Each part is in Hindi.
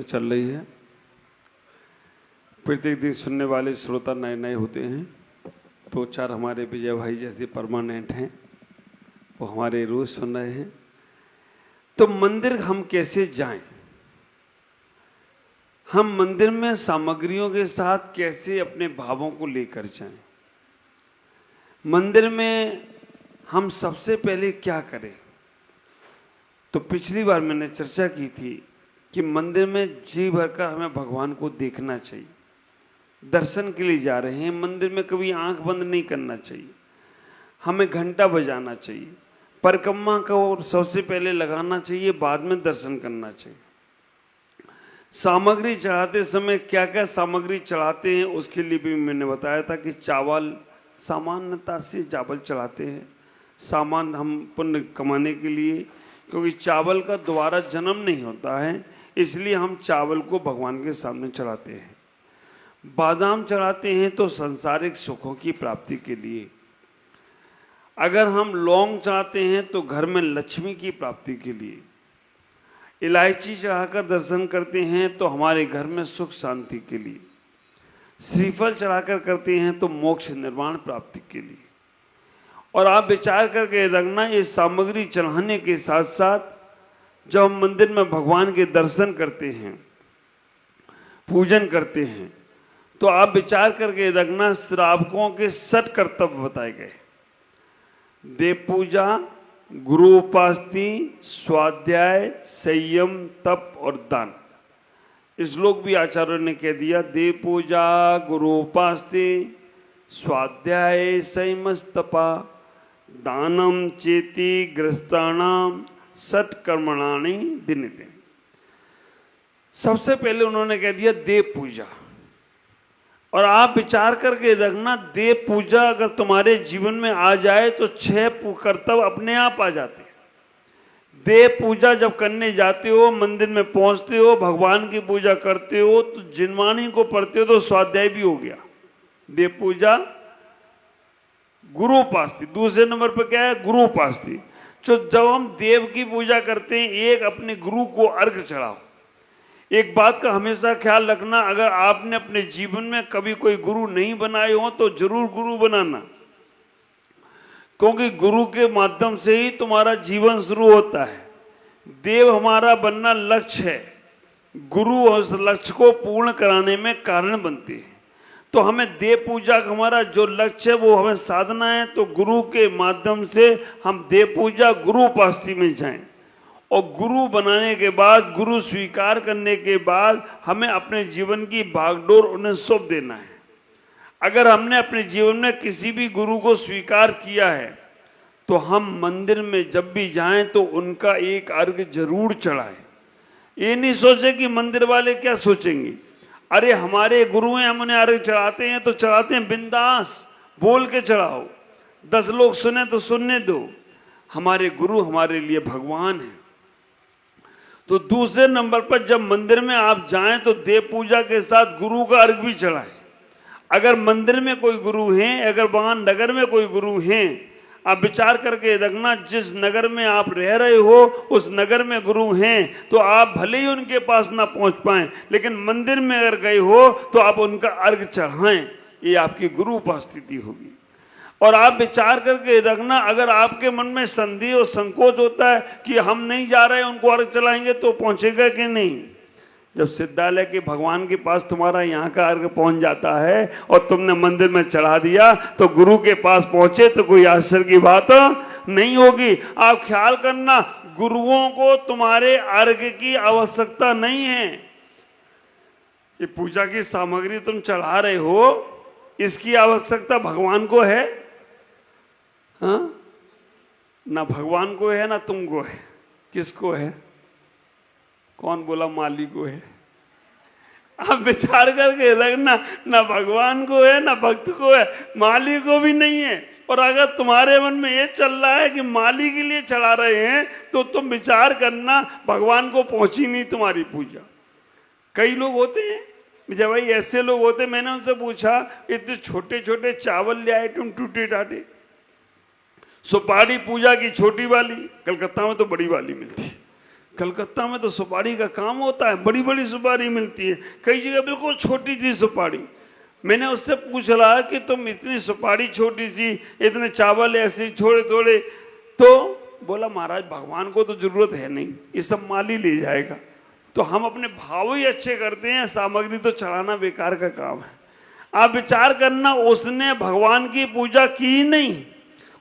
चल रही है। प्रत्येक दिन सुनने वाले श्रोता नए नए होते हैं। दो चार हमारे विजय भाई जैसे परमानेंट हैं, वो हमारे रोज सुन रहे हैं। तो मंदिर हम कैसे जाएं? हम मंदिर में सामग्रियों के साथ कैसे अपने भावों को लेकर जाएं? मंदिर में हम सबसे पहले क्या करें? तो पिछली बार मैंने चर्चा की थी कि मंदिर में जी भरकर हमें भगवान को देखना चाहिए। दर्शन के लिए जा रहे हैं, मंदिर में कभी आंख बंद नहीं करना चाहिए। हमें घंटा बजाना चाहिए, परिक्रमा को सबसे पहले लगाना चाहिए, बाद में दर्शन करना चाहिए। सामग्री चढ़ाते समय क्या क्या सामग्री चढ़ाते हैं उसके लिए भी मैंने बताया था कि चावल, सामान्यता से चावल चढ़ाते हैं सामान हम पुण्य कमाने के लिए, क्योंकि चावल का दोबारा जन्म नहीं होता है, इसलिए हम चावल को भगवान के सामने चढ़ाते हैं। बादाम चढ़ाते हैं तो सांसारिक सुखों की प्राप्ति के लिए। अगर हम लौंग चढ़ाते हैं तो घर में लक्ष्मी की प्राप्ति के लिए। इलायची चढ़ाकर दर्शन करते हैं तो हमारे घर में सुख शांति के लिए। श्रीफल चढ़ाकर करते हैं तो मोक्ष निर्वाण प्राप्ति के लिए। और आप विचार करके रखना, ये सामग्री चढ़ाने के साथ साथ जब हम मंदिर में भगवान के दर्शन करते हैं, पूजन करते हैं, तो आप विचार करके रखना श्रावकों के 6 कर्तव्य बताए गए। देव पूजा, गुरु उपासना, स्वाध्याय, संयम, तप और दान। श्लोक भी आचार्यों ने कह दिया, देव पूजा, गुरु उपासना, स्वाध्याय, संयम, तपा, दानम चेति गृहस्थानाम सत्कर्मणानि दिनते। सबसे पहले उन्होंने कह दिया देव पूजा। और आप विचार करके रखना, देव पूजा अगर तुम्हारे जीवन में आ जाए तो 6 कर्तव्य अपने आप आ जाते हैं। देव पूजा जब करने जाते हो, मंदिर में पहुंचते हो, भगवान की पूजा करते हो, तो जिनवाणी को पढ़ते हो तो स्वाध्याय भी हो गया। देव पूजा, गुरु उपासना, दूसरे नंबर पर क्या है? गुरु उपासना। तो जब हम देव की पूजा करते हैं, एक अपने गुरु को अर्घ चढ़ाओ। एक बात का हमेशा ख्याल रखना, अगर आपने अपने जीवन में कभी कोई गुरु नहीं बनाए हो तो जरूर गुरु बनाना, क्योंकि गुरु के माध्यम से ही तुम्हारा जीवन शुरू होता है। देव हमारा बनना लक्ष्य है, गुरु उस लक्ष्य को पूर्ण कराने में कारण बनते हैं। तो हमें देव पूजा का हमारा जो लक्ष्य है वो हमें साधना है, तो गुरु के माध्यम से हम देव पूजा, गुरु उपासना में जाएं। और गुरु बनाने के बाद, गुरु स्वीकार करने के बाद हमें अपने जीवन की भागडोर उन्हें सौंप देना है। अगर हमने अपने जीवन में किसी भी गुरु को स्वीकार किया है तो हम मंदिर में जब भी जाएं तो उनका एक अर्घ जरूर चढ़ाएं। ये नहीं सोचे कि मंदिर वाले क्या सोचेंगे, अरे हमारे गुरु हैं, हम उन्हें अर्घ चढ़ाते हैं तो चढ़ाते हैं, बिंदास बोल के चढ़ाओ, 10 लोग सुने तो सुनने दो। हमारे गुरु हमारे लिए भगवान है। तो दूसरे नंबर पर जब मंदिर में आप जाएं तो देव पूजा के साथ गुरु का अर्घ भी चढ़ाएं। अगर मंदिर में कोई गुरु हैं, अगर वहां नगर में कोई गुरु हैं, आप विचार करके रखना, जिस नगर में आप रह रहे हो उस नगर में गुरु हैं तो आप भले ही उनके पास ना पहुंच पाएं, लेकिन मंदिर में अगर गए हो तो आप उनका अर्घ चढ़ाएं। ये आपकी गुरु उपस्थिति होगी। और आप विचार करके रखना, अगर आपके मन में संदेह और संकोच होता है कि हम नहीं जा रहे, उनको अर्घ चलाएंगे, तो पहुंचेगा कि नहीं? जब सिद्धालय के भगवान के पास तुम्हारा यहाँ का अर्घ पहुंच जाता है और तुमने मंदिर में चढ़ा दिया तो गुरु के पास पहुंचे तो कोई आश्चर्य की बात नहीं होगी। आप ख्याल करना, गुरुओं को तुम्हारे अर्घ की आवश्यकता नहीं है। ये पूजा की सामग्री तुम चढ़ा रहे हो, इसकी आवश्यकता भगवान को है? हाँ, ना भगवान को है ना तुमको है। किसको है? कौन बोला? माली को है। आप विचार करके रखना, ना भगवान को है ना भक्त को है, माली को भी नहीं है। और अगर तुम्हारे मन में ये चल रहा है कि माली के लिए चढ़ा रहे हैं तो तुम विचार करना, भगवान को पहुंची नहीं तुम्हारी पूजा। कई लोग होते हैं जब भाई, ऐसे लोग होते, मैंने उनसे पूछा, इतने छोटे छोटे चावल ले आए तुम, टूटे टाटे। सुपारी पूजा की छोटी वाली, कलकत्ता में तो बड़ी वाली मिलती है, कलकत्ता में तो सुपारी का काम होता है, बड़ी बड़ी सुपारी मिलती है, कई जगह बिल्कुल छोटी सी सुपारी। मैंने उससे पूछ रहा कि तुम इतनी सुपारी छोटी सी, इतने चावल ऐसे थोड़े थोड़े, तो बोला महाराज भगवान को तो जरूरत है नहीं, ये सब माली ले जाएगा। तो हम अपने भाव ही अच्छे करते हैं, सामग्री तो चढ़ाना बेकार का काम है। आप विचार करना, उसने भगवान की पूजा की ही नहीं,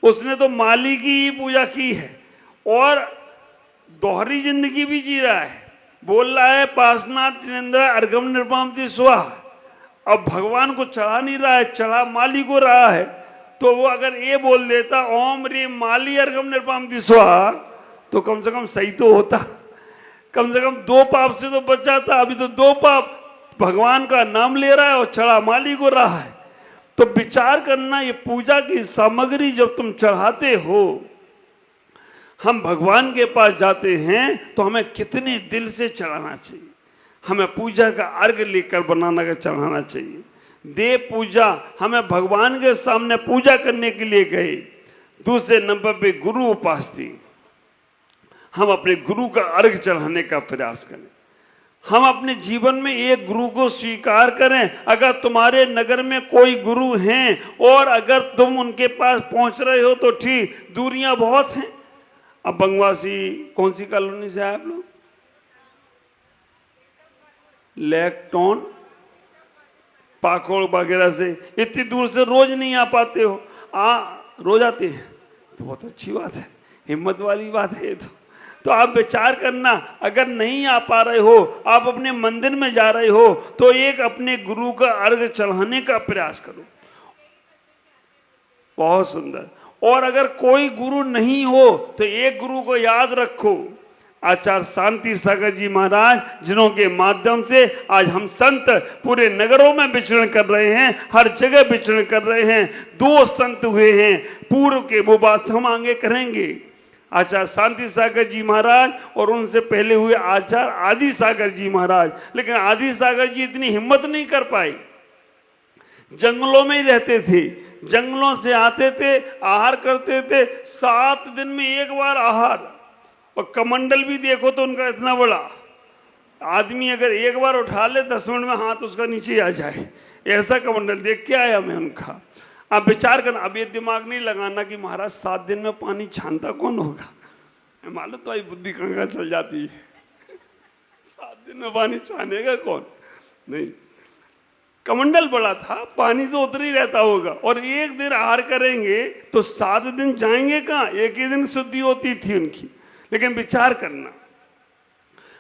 उसने तो माली की ही पूजा की है और दोहरी जिंदगी भी जी रहा है। बोल रहा है पार्श्वनाथ चिनेन्द्र अर्घम निर्पामति स्वाहा। अब भगवान को चढ़ा नहीं रहा है, चढ़ा माली को रहा है। तो वो अगर ये बोल देता ओम रीम माली अर्घम निर्पामति स्वाहा, तो कम से कम सही तो होता, कम से कम 2 पाप से तो बच जाता। अभी तो 2 पाप, भगवान का नाम ले रहा है और चढ़ा माली को रहा है। तो विचार करना, ये पूजा की सामग्री जब तुम चढ़ाते हो, हम भगवान के पास जाते हैं तो हमें कितने दिल से चढ़ाना चाहिए। हमें पूजा का अर्घ लेकर बनाना का चढ़ाना चाहिए। देव पूजा, हमें भगवान के सामने पूजा करने के लिए गए। दूसरे नंबर पे गुरु उपासती, हम अपने गुरु का अर्घ चढ़ाने का प्रयास करें। हम अपने जीवन में एक गुरु को स्वीकार करें। अगर तुम्हारे नगर में कोई गुरु हैं और अगर तुम उनके पास पहुंच रहे हो तो ठीक, दूरियां बहुत हैं। अब बंगवासी कौन सी कॉलोनी से आए आप लोग? लेकटॉन, पाकोड़ वगैरह से, इतनी दूर से रोज नहीं आ पाते हो। रोज आते हैं तो बहुत अच्छी बात है, हिम्मत वाली बात है ये तो आप विचार करना, अगर नहीं आ पा रहे हो, आप अपने मंदिर में जा रहे हो, तो एक अपने गुरु का अर्घ चढ़ाने का प्रयास करो। बहुत सुंदर। और अगर कोई गुरु नहीं हो तो एक गुरु को याद रखो, आचार्य शांति सागर जी महाराज, जिन्हों के माध्यम से आज हम संत पूरे नगरों में विचरण कर रहे हैं, हर जगह विचरण कर रहे हैं। 2 संत हुए हैं पूर्व के, वो बात हम आगे करेंगे। आचार्य शांति सागर जी महाराज और उनसे पहले हुए आचार्य आदि सागर जी महाराज। लेकिन आदि सागर जी इतनी हिम्मत नहीं कर पाए, जंगलों में ही रहते थे, जंगलों से आते थे, आहार करते थे, 7 दिन में एक बार आहार। और कमंडल भी देखो तो उनका इतना बड़ा, आदमी अगर एक बार उठा ले 10 मिनट में हाथ उसका नीचे आ जाए, ऐसा कमंडल देख के आया मैं उनका। आप विचार करना, अब ये दिमाग नहीं लगाना कि महाराज 7 दिन में पानी छानता कौन होगा। मालूम तो आई बुद्धि कहाँ चल जाती है, 7 दिन में पानी छानेगा कौन? नहीं, कमंडल बड़ा था, पानी तो उतर ही रहता होगा। और एक दिन आहार करेंगे तो 7 दिन जाएंगे कहाँ, एक ही दिन शुद्धि होती थी उनकी। लेकिन विचार करना,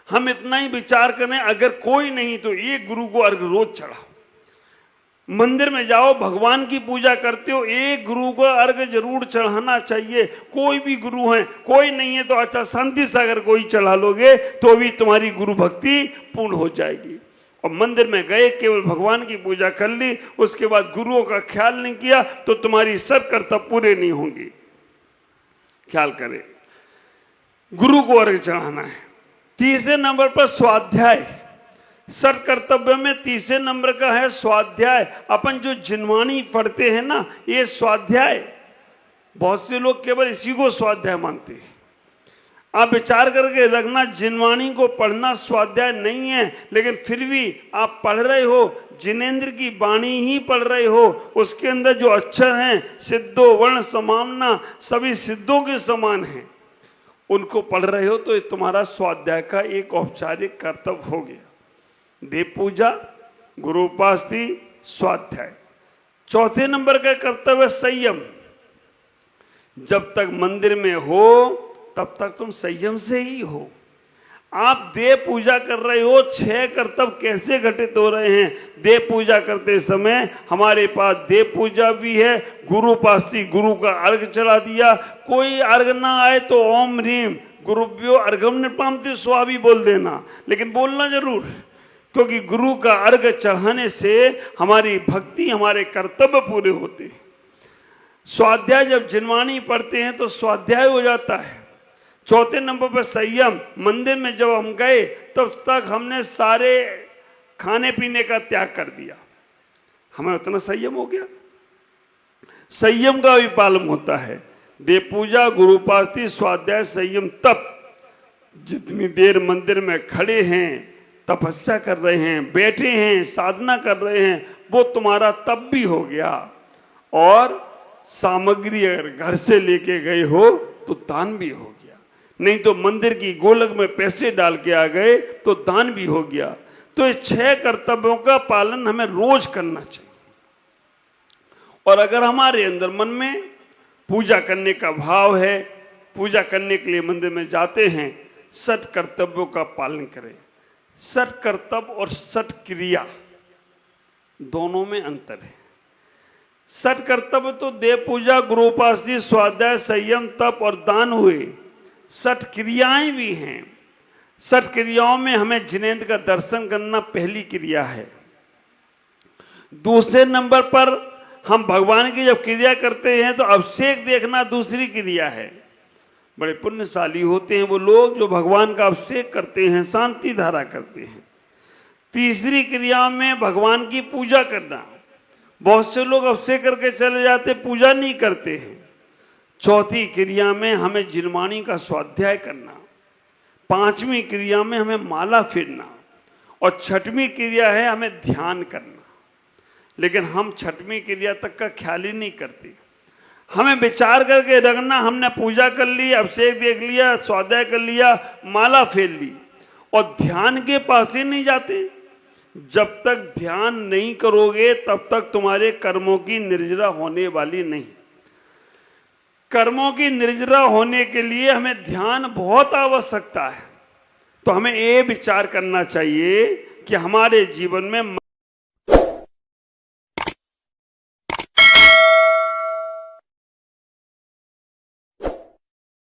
हम इतना ही विचार करें, अगर कोई नहीं तो एक गुरु को अर्घ रोज चढ़ाओ। मंदिर में जाओ, भगवान की पूजा करते हो, एक गुरु को अर्घ जरूर चढ़ाना चाहिए। कोई भी गुरु है, कोई नहीं है तो अच्छा शांति सागर को ही चढ़ा लोगे तो भी तुम्हारी गुरु भक्ति पूर्ण हो जाएगी। और मंदिर में गए, केवल भगवान की पूजा कर ली, उसके बाद गुरुओं का ख्याल नहीं किया तो तुम्हारी सब कर्तव्य पूरे नहीं होंगे। ख्याल करें, गुरु को अर्घ चढ़ाना है। तीसरे नंबर पर स्वाध्याय, सर कर्तव्य में तीसरे नंबर का है स्वाध्याय। अपन जो जिनवाणी पढ़ते हैं ना, ये स्वाध्याय, बहुत से लोग केवल इसी को स्वाध्याय मानते हैं। आप विचार करके रखना, जिनवाणी को पढ़ना स्वाध्याय नहीं है, लेकिन फिर भी आप पढ़ रहे हो, जिनेन्द्र की वाणी ही पढ़ रहे हो। उसके अंदर जो अक्षर हैं, सिद्धो वर्ण समामना, सभी सिद्धों के समान हैं, उनको पढ़ रहे हो तो तुम्हारा स्वाध्याय का एक औपचारिक कर्तव्य हो गया। देव पूजा, गुरु उपासती, स्वाध्याय। चौथे नंबर का कर्तव्य संयम। जब तक मंदिर में हो तब तक तुम संयम से ही हो। आप देव पूजा कर रहे हो, 6 कर्तव्य कैसे घटित हो रहे हैं? देव पूजा करते समय हमारे पास देव पूजा भी है, गुरु उपासती, गुरु का अर्घ चढ़ा दिया। कोई अर्घ ना आए तो ओम ह्रीम गुरुभ्यो अर्घम निर्पामति स्वाहा भी बोल देना, लेकिन बोलना जरूर, क्योंकि गुरु का अर्घ चढ़ाने से हमारी भक्ति, हमारे कर्तव्य पूरे होते हैं। स्वाध्याय, जब जिनवाणी पढ़ते हैं तो स्वाध्याय हो जाता है। चौथे नंबर पर संयम। मंदिर में जब हम गए तब तक हमने सारे खाने पीने का त्याग कर दिया, हमें उतना संयम हो गया। संयम का भी पालन होता है। देव पूजा, गुरु उपासती, स्वाध्याय, संयम, तप। जितनी देर मंदिर में खड़े हैं, तपस्या कर रहे हैं, बैठे हैं, साधना कर रहे हैं, वो तुम्हारा तप भी हो गया। और सामग्री अगर घर से लेके गए हो तो दान भी हो गया, नहीं तो मंदिर की गोलक में पैसे डाल के आ गए तो दान भी हो गया। तो ये 6 कर्तव्यों का पालन हमें रोज करना चाहिए। और अगर हमारे अंदर मन में पूजा करने का भाव है, पूजा करने के लिए मंदिर में जाते हैं, 6 कर्तव्यों का पालन करें। 6 कर्तव्य और 6 क्रिया दोनों में अंतर है। 6 कर्तव्य तो देव पूजा, गुरुपासनी, स्वाध्याय, संयम, तप और दान हुए। 6 क्रियाएं भी हैं। 6 क्रियाओं में हमें जिनेंद्र का दर्शन करना पहली क्रिया है। दूसरे नंबर पर हम भगवान की जब क्रिया करते हैं तो अभिषेक देखना दूसरी क्रिया है। बड़े पुण्यशाली होते हैं वो लोग जो भगवान का अभिषेक करते हैं, शांति धारा करते हैं। तीसरी क्रिया में भगवान की पूजा करना। बहुत से लोग अभिषेक करके चले जाते, पूजा नहीं करते हैं। चौथी क्रिया में हमें जिनवाणी का स्वाध्याय करना। 5वीं क्रिया में हमें माला फेरना। और 6वीं क्रिया है हमें ध्यान करना। लेकिन हम 6वीं क्रिया तक का ख्याल ही नहीं करते। हमें विचार करके रखना, हमने पूजा कर ली, अभिषेक देख लिया, स्वाध्याय कर लिया, माला फेर ली, और ध्यान के पास ही नहीं जाते। जब तक ध्यान नहीं करोगे तब तक तुम्हारे कर्मों की निर्जरा होने वाली नहीं। कर्मों की निर्जरा होने के लिए हमें ध्यान बहुत आवश्यकता है। तो हमें ये विचार करना चाहिए कि हमारे जीवन में